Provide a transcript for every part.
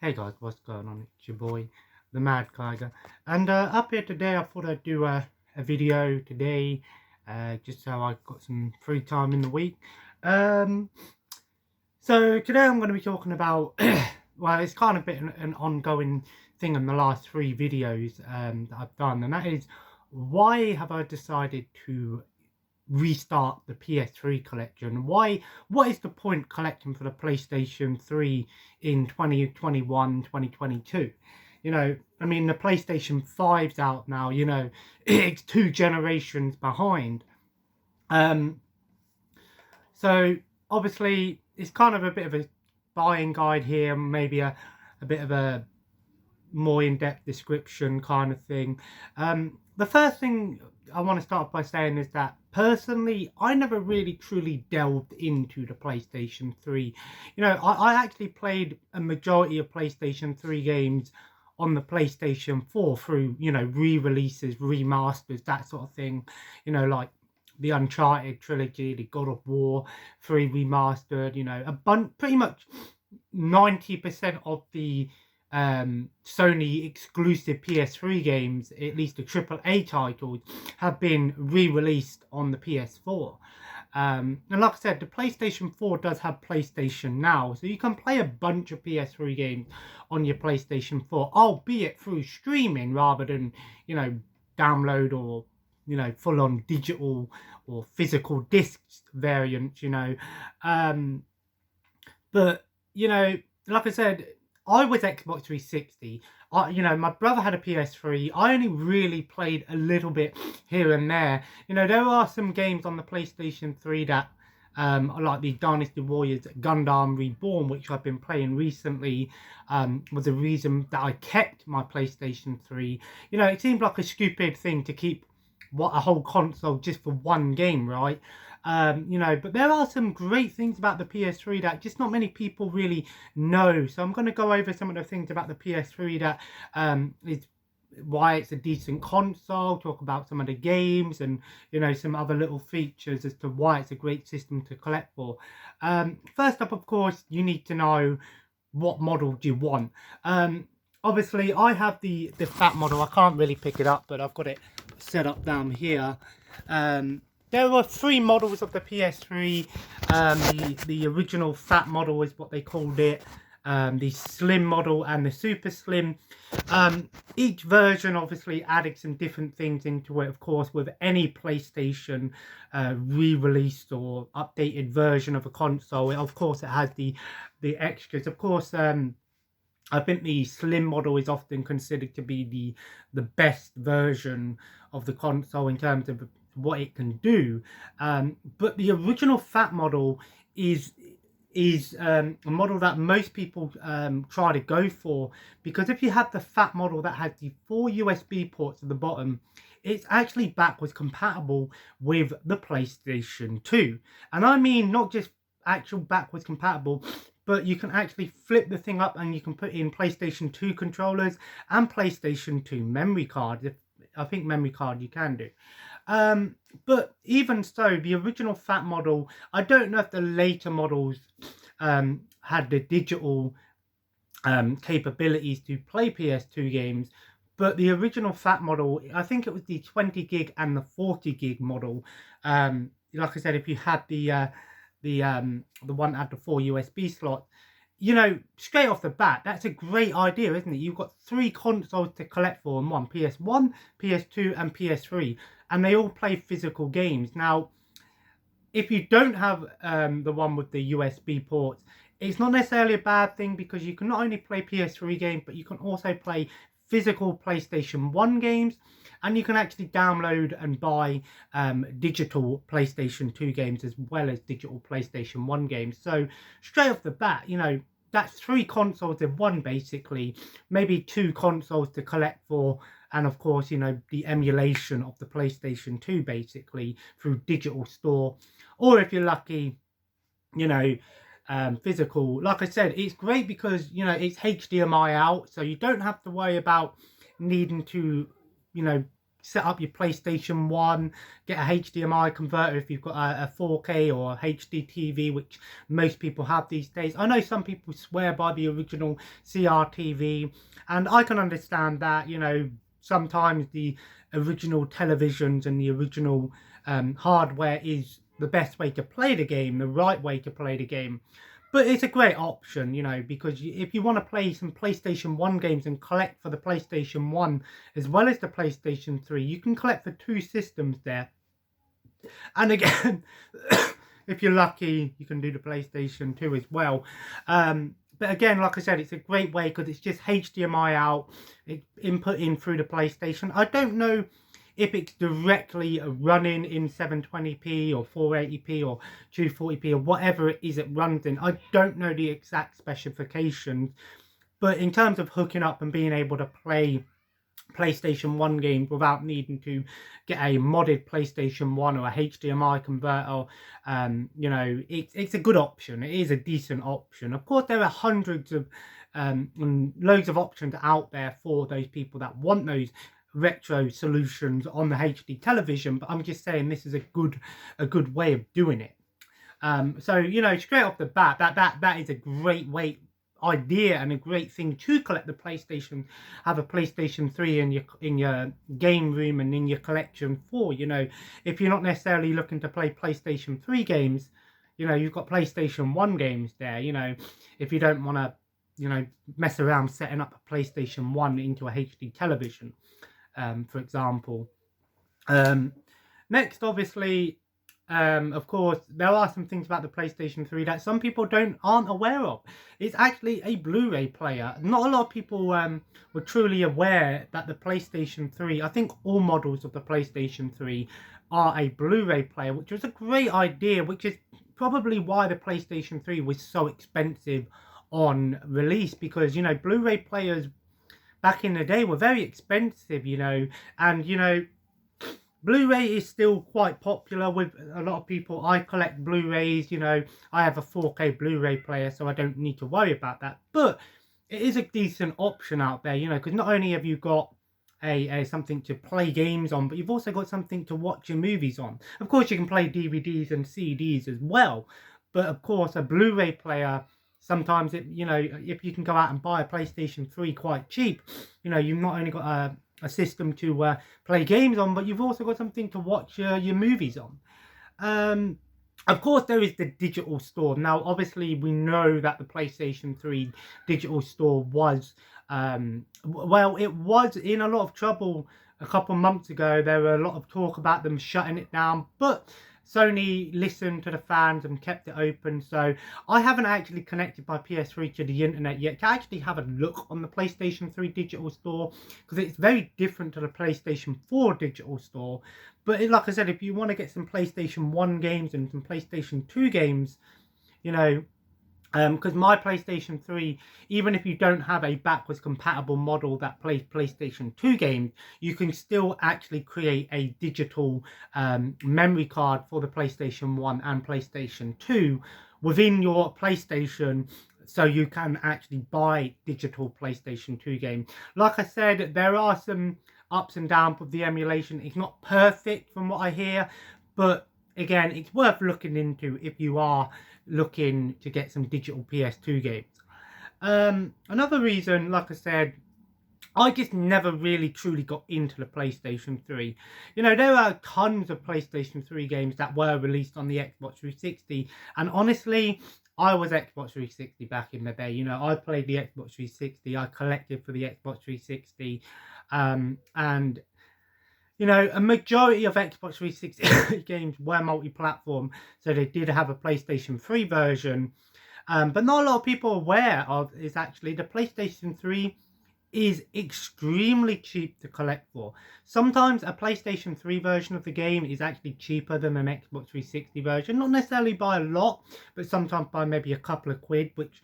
Hey guys, what's going on? It's your boy, the Mad Tiger. And up here today, I thought I'd do a video today, just so I've got some free time in the week. Um, so today I'm going to be talking about, well, it's kind of been an ongoing thing in the last three videos that I've done, and that is, why have I decided to restart the PS3 collection? What is the point collecting for the PlayStation 3 in 2021, 2022? I mean, the PlayStation 5's out now, it's two generations behind. Um, so obviously it's kind of a bit of a buying guide here, maybe a bit of a more in-depth description kind of thing. The first thing I want to start by saying is that personally, I never really truly delved into the PlayStation 3. I actually played a majority of PlayStation 3 games on the PlayStation 4 through, re-releases, remasters, that sort of thing. Like the Uncharted trilogy, the God of War 3 remastered, pretty much 90% of the Sony exclusive PS3 games, at least the AAA titles, have been re-released on the PS4. And like I said, the PlayStation 4 does have PlayStation Now, so you can play a bunch of PS3 games on your PlayStation 4, albeit through streaming rather than, download or, full-on digital or physical discs variants, But, like I said, I was Xbox 360. My brother had a PS3. I only really played a little bit here and there. There are some games on the PlayStation 3 that, like the Dynasty Warriors Gundam Reborn, which I've been playing recently, was the reason that I kept my PlayStation 3. It seemed like a stupid thing to keep a whole console just for one game, right? But there are some great things about the PS3 that just not many people really know. So I'm going to go over some of the things about the PS3 that is why it's a decent console, talk about some of the games and, some other little features as to why it's a great system to collect for. First up, of course, you need to know what model do you want. Obviously, I have the fat model. I can't really pick it up, but I've got it set up down here. There were three models of the PS3. The original fat model is what they called it. The slim model and the super slim. Each version obviously added some different things into it. Of course, with any PlayStation re-released or updated version of a console, of course it has the extras. Of course, I think the slim model is often considered to be the best version of the console in terms of what it can do. But the original fat model is a model that most people try to go for, because if you have the fat model that has the 4 USB ports at the bottom, it's actually backwards compatible with the PlayStation 2. And I mean not just actual backwards compatible, but you can actually flip the thing up and you can put in PlayStation 2 controllers and PlayStation 2 memory cards. I think memory card you can do. But even so, the original fat model, I don't know if the later models had the digital capabilities to play PS2 games, but the original fat model, I think it was the 20 gig and the 40 gig model. Like I said, if you had the one that had the 4 USB slots, straight off the bat, that's a great idea, isn't it? You've got three consoles to collect for in one: PS1, PS2, and PS3, and they all play physical games. Now, if you don't have the one with the USB ports, it's not necessarily a bad thing, because you can not only play PS3 games, but you can also play physical PlayStation 1 games, and you can actually download and buy digital PlayStation 2 games as well as digital PlayStation 1 games. So straight off the bat, that's three consoles in one, basically. Maybe two consoles to collect for, and of course, the emulation of the PlayStation 2, basically, through digital store. Or if you're lucky, physical. Like I said, it's great because, it's HDMI out, so you don't have to worry about needing to, set up your PlayStation 1, get a HDMI converter if you've got a 4K or HD TV, which most people have these days. I know some people swear by the original CRTV, and I can understand that, you know, sometimes the original televisions and the original hardware is the best way to play the game, the right way to play the game. But it's a great option, you know, because if you want to play some PlayStation 1 games and collect for the PlayStation 1 as well as the PlayStation 3, you can collect for two systems there. And again, if you're lucky, you can do the PlayStation 2 as well. But again, like I said, it's a great way because it's just HDMI out, input in through the PlayStation. I don't know if it's directly running in 720p or 480p or 240p or whatever it is it runs in. I don't know the exact specifications, but in terms of hooking up and being able to play PlayStation 1 games without needing to get a modded PlayStation 1 or a HDMI converter, you know, it's a good option. It is a decent option. Of course, there are hundreds of and loads of options out there for those people that want those retro solutions on the HD television, but I'm just saying this is a good way of doing it. So, you know, straight off the bat, that is a great idea and a great thing to collect the PlayStation, have a PlayStation 3 in your game room and in your collection for, you know, if you're not necessarily looking to play PlayStation 3 games, you know, you've got PlayStation 1 games there, you know, if you don't want to, you know, mess around setting up a PlayStation 1 into a HD television, for example. Next, obviously, of course, there are some things about the PlayStation 3 that some people aren't aware of. It's actually a Blu-ray player. Not a lot of people were truly aware that the PlayStation 3, I think all models of the PlayStation 3 are a Blu-ray player, which was a great idea, which is probably why the PlayStation 3 was so expensive on release, because, you know, Blu-ray players back in the day were very expensive, you know, and, you know, Blu-ray is still quite popular with a lot of people. I collect Blu-rays, you know, I have a 4K Blu-ray player, so I don't need to worry about that. But it is a decent option out there, you know, because not only have you got a something to play games on, but you've also got something to watch your movies on. Of course, you can play DVDs and CDs as well, but of course, a Blu-ray player, sometimes, you know, if you can go out and buy a PlayStation 3 quite cheap, you know, you've not only got a system to play games on, but you've also got something to watch your movies on. Of course, there is the digital store. Now, obviously, we know that the PlayStation 3 digital store was, well, it was in a lot of trouble a couple months ago. There were a lot of talk about them shutting it down, but Sony listened to the fans and kept it open. So I haven't actually connected my PS3 to the internet yet to actually have a look on the PlayStation 3 digital store, because it's very different to the PlayStation 4 digital store. But like I said, if you want to get some PlayStation 1 games and some PlayStation 2 games, you know, because my PlayStation 3, even if you don't have a backwards compatible model that plays PlayStation 2 games, you can still actually create a digital memory card for the PlayStation 1 and PlayStation 2 within your PlayStation, so you can actually buy digital PlayStation 2 games. Like I said, there are some ups and downs with the emulation. It's not perfect from what I hear, but again, it's worth looking into if you are looking to get some digital PS2 games. Another reason, like I said, I just never really truly got into the PlayStation 3. You know, there are tons of PlayStation 3 games that were released on the Xbox 360, and honestly, I was Xbox 360 back in the day. You know, I played the Xbox 360, I collected for the Xbox 360, and you know, a majority of Xbox 360 games were multi-platform, so they did have a PlayStation 3 version. But not a lot of people are aware of is actually the PlayStation 3 is extremely cheap to collect for. Sometimes a PlayStation 3 version of the game is actually cheaper than an Xbox 360 version. Not necessarily by a lot, but sometimes by maybe a couple of quid, which,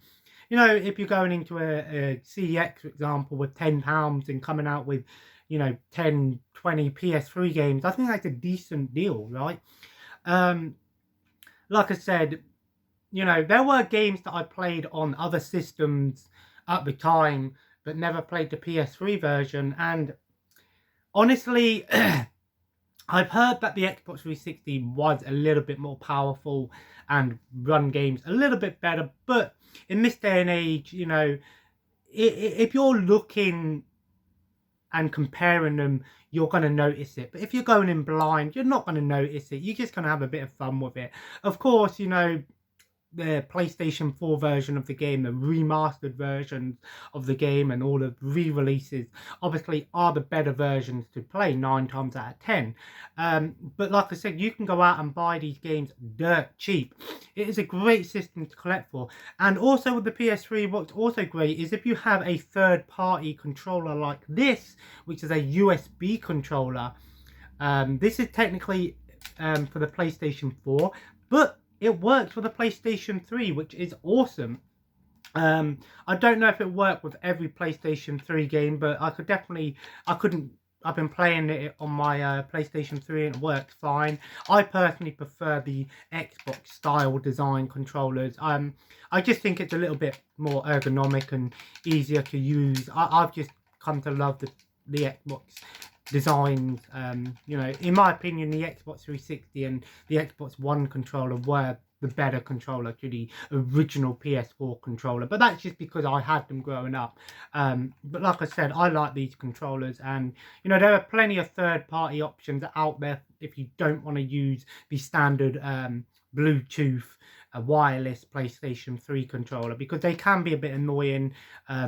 you know, if you're going into a CEX, for example, with £10 and coming out with, you know, 10, 20 PS3 games, I think that's a decent deal, right? Like I said, you know, there were games that I played on other systems at the time, but never played the PS3 version, and honestly, I've heard that the Xbox 360 was a little bit more powerful and run games a little bit better, but in this day and age, you know, if you're looking and comparing them, you're going to notice it. But if you're going in blind, you're not going to notice it. You're just going to have a bit of fun with it. Of course, you know, the PlayStation 4 version of the game, the remastered versions of the game, and all the re-releases obviously are the better versions to play 9 times out of 10. But like I said, you can go out and buy these games dirt cheap. It is a great system to collect for. And also with the PS3, what's also great is if you have a third-party controller like this, which is a USB controller. This is technically for the PlayStation 4, but it works for the PlayStation 3, which is awesome. I don't know if it worked with every PlayStation 3 game, but I've been playing it on my PlayStation 3 and it works fine. I personally prefer the Xbox style design controllers. I just think it's a little bit more ergonomic and easier to use. I've just come to love the Xbox designs. You know, in my opinion, the Xbox 360 and the Xbox One controller were the better controller to the original PS4 controller, but that's just because I had them growing up. But like I said, I like these controllers, and you know, there are plenty of third-party options out there if you don't want to use the standard Bluetooth wireless PlayStation 3 controller, because they can be a bit annoying.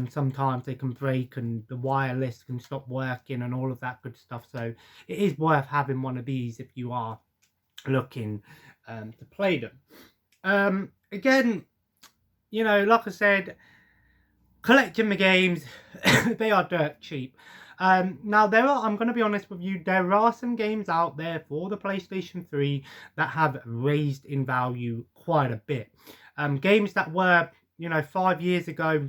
Sometimes they can break and the wireless can stop working and all of that good stuff. So it is worth having one of these if you are looking to play them. Again, you know, like I said, collecting the games, they are dirt cheap. Now, I'm going to be honest with you, there are some games out there for the PlayStation 3 that have raised in value quite a bit. Games that were, you know, 5 years ago,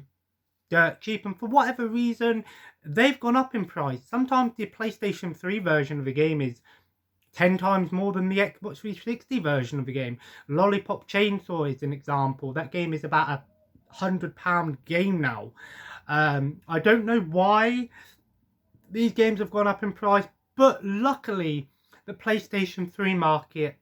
dirt cheap, and for whatever reason, they've gone up in price. Sometimes the PlayStation 3 version of the game is 10 times more than the Xbox 360 version of the game. Lollipop Chainsaw is an example. That game is about a £100 game now. I don't know why these games have gone up in price, but luckily the PlayStation 3 market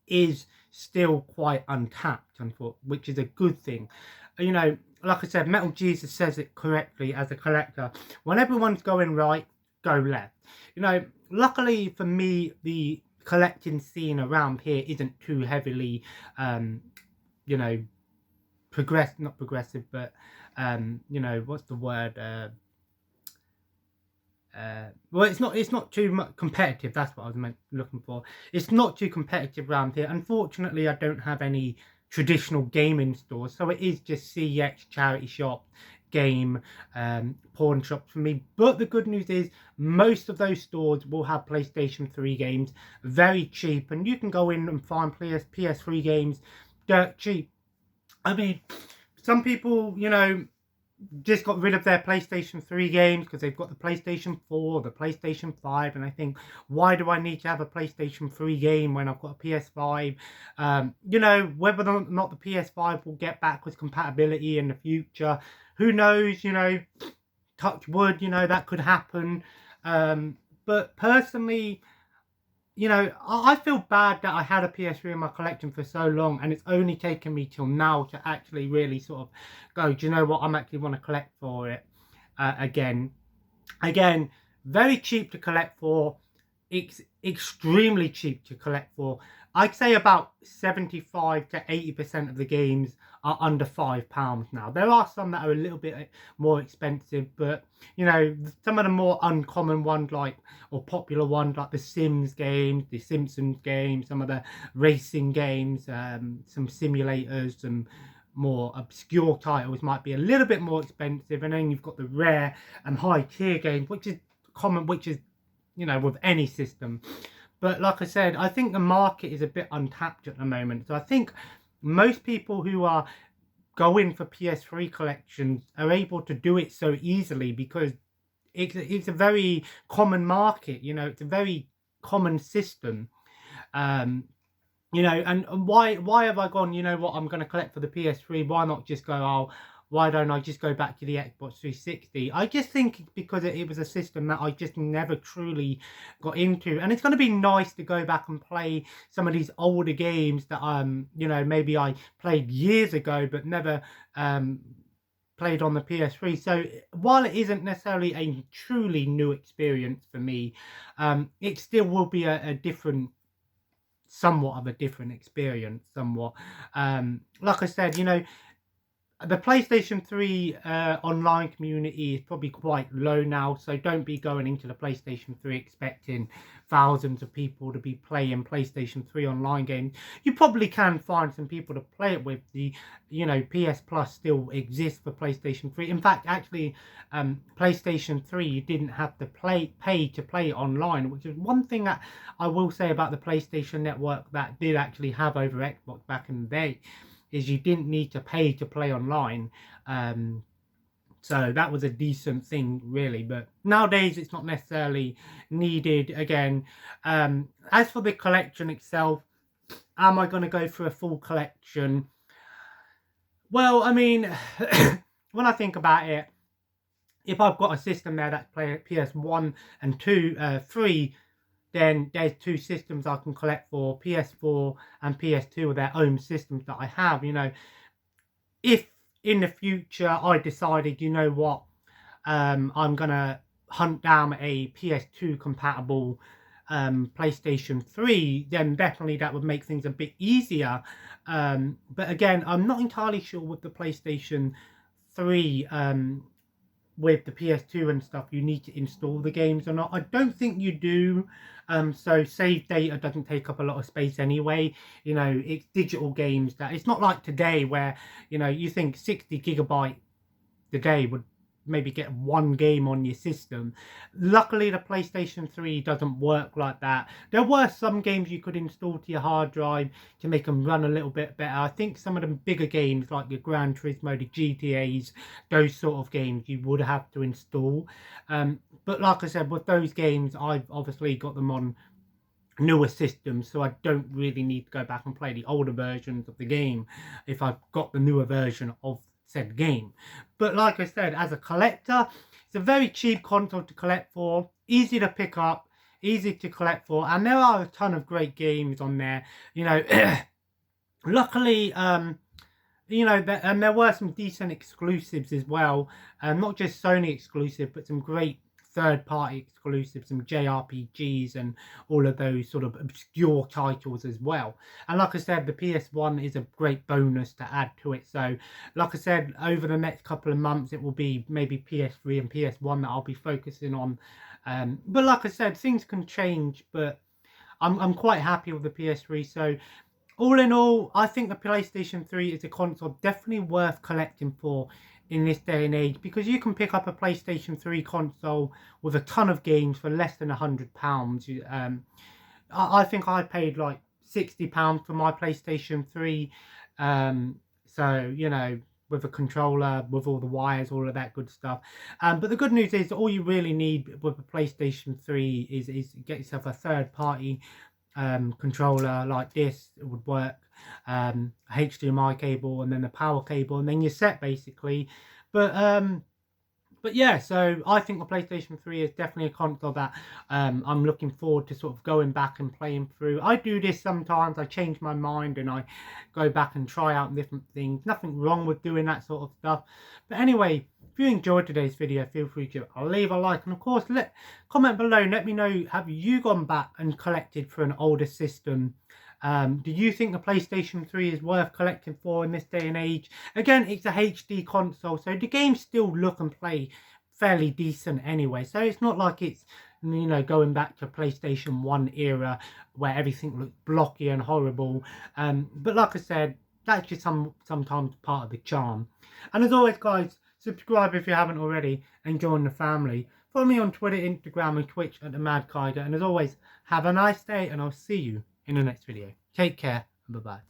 is still quite untapped, which is a good thing. You know, like I said, Metal Jesus says it correctly as a collector. When everyone's going right, go left. You know, luckily for me, the collecting scene around here isn't too heavily, you know, not progressive, but, you know, what's the word? Well, it's not too much competitive. That's what I was looking for. It's not too competitive around here. Unfortunately, I don't have any traditional gaming stores, so it is just CX, charity shop, game, pawn shops for me. But the good news is most of those stores will have PlayStation 3 games very cheap, and you can go in and find PS3 games dirt cheap. I mean, some people, you know, just got rid of their PlayStation 3 games because they've got the PlayStation 4, the PlayStation 5, and I think, why do I need to have a PlayStation 3 game when I've got a PS5? You know, whether or not the PS5 will get backwards compatibility in the future, who knows, you know, touch wood, you know, that could happen. But personally, you know, I feel bad that I had a PS3 in my collection for so long, and it's only taken me till now to actually really sort of go, do you know what, I'm actually want to collect for it again. Again, very cheap to collect for. It's extremely cheap to collect for. I'd say about 75 to 80% of the games are under £5 now. There are some that are a little bit more expensive, but you know, some of the more uncommon ones, like, or popular ones, like the Sims games, the Simpsons games, some of the racing games, some simulators, some more obscure titles might be a little bit more expensive, and then you've got the rare and high tier games, which is common, which is, you know, with any system. But like I said, I think the market is a bit untapped at the moment. So I think most people who are going for PS3 collections are able to do it so easily because it's a very common market. You know, it's a very common system. You know, and why have I gone, you know what, I'm going to collect for the PS3? Why not just go, oh, why don't I just go back to the Xbox 360? I just think because it was a system that I just never truly got into, and it's going to be nice to go back and play some of these older games that you know, maybe I played years ago but never played on the PS3. So while it isn't necessarily a truly new experience for me, it still will be a different, somewhat of a different experience, somewhat. Like I said, you know, the PlayStation 3 online community is probably quite low now, so don't be going into the PlayStation 3 expecting thousands of people to be playing PlayStation 3 online games. You probably can find some people to play it with. The, you know, PS Plus still exists for PlayStation 3. In fact, actually, PlayStation 3, you didn't have to pay to play it online, which is one thing that I will say about the PlayStation Network that did actually have over Xbox back in the day, is you didn't need to pay to play online. So that was a decent thing, really. But nowadays, it's not necessarily needed. Again, as for the collection itself, am I going to go for a full collection? Well, I mean, when I think about it, if I've got a system there that's playing PS1 and 2, 3, then there's two systems I can collect for. PS4 and PS2 are their own systems that I have. You know, if in the future I decided, you know what, I'm gonna hunt down a PS2 compatible PlayStation 3, then definitely that would make things a bit easier. But again, I'm not entirely sure with the PlayStation 3, with the PS2 and stuff, you need to install the games or not. I don't think you do. So save data doesn't take up a lot of space anyway. You know, it's digital games that, it's not like today where, you know, you think 60 gigabyte a day would maybe get one game on your system. Luckily, the PlayStation 3 doesn't work like that. There were some games you could install to your hard drive to make them run a little bit better. I think some of the bigger games like the Gran Turismo, the GTAs, those sort of games you would have to install. But like I said, with those games, I've obviously got them on newer systems, so I don't really need to go back and play the older versions of the game if I've got the newer version of said game. But like I said, as a collector, it's a very cheap console to collect for, easy to pick up, easy to collect for, and there are a ton of great games on there. You know, luckily, you know, and there were some decent exclusives as well, not just Sony exclusive, but some great third-party exclusives, some JRPGs and all of those sort of obscure titles as well. And like I said, the PS1 is a great bonus to add to it. So like I said, over the next couple of months, it will be maybe PS3 and PS1 that I'll be focusing on. But like I said, things can change, but I'm quite happy with the PS3. So all in all, I think the PlayStation 3 is a console definitely worth collecting for in this day and age, because you can pick up a PlayStation 3 console with a ton of games for less than £100. I think I paid like £60 for my PlayStation 3. So, you know, with a controller, with all the wires, all of that good stuff. But the good news is all you really need with a PlayStation 3 is get yourself a third-party controller like this. It would work, HDMI cable, and then the power cable, and then you're set basically. But yeah, so I think the PlayStation 3 is definitely a console that I'm looking forward to sort of going back and playing through. I do this sometimes. I change my mind and I go back and try out different things. Nothing wrong with doing that sort of stuff. But anyway, if you enjoyed today's video, feel free to leave a like. And of course, comment below. Let me know, have you gone back and collected for an older system? Do you think the PlayStation 3 is worth collecting for in this day and age? Again, it's a HD console, so the games still look and play fairly decent anyway. So it's not like it's, you know, going back to PlayStation 1 era where everything looked blocky and horrible. But like I said, that's just sometimes part of the charm. And as always, guys, subscribe if you haven't already and join the family. Follow me on Twitter, Instagram and Twitch at the Mad Kiger. And as always, have a nice day and I'll see you in the next video. Take care and bye-bye.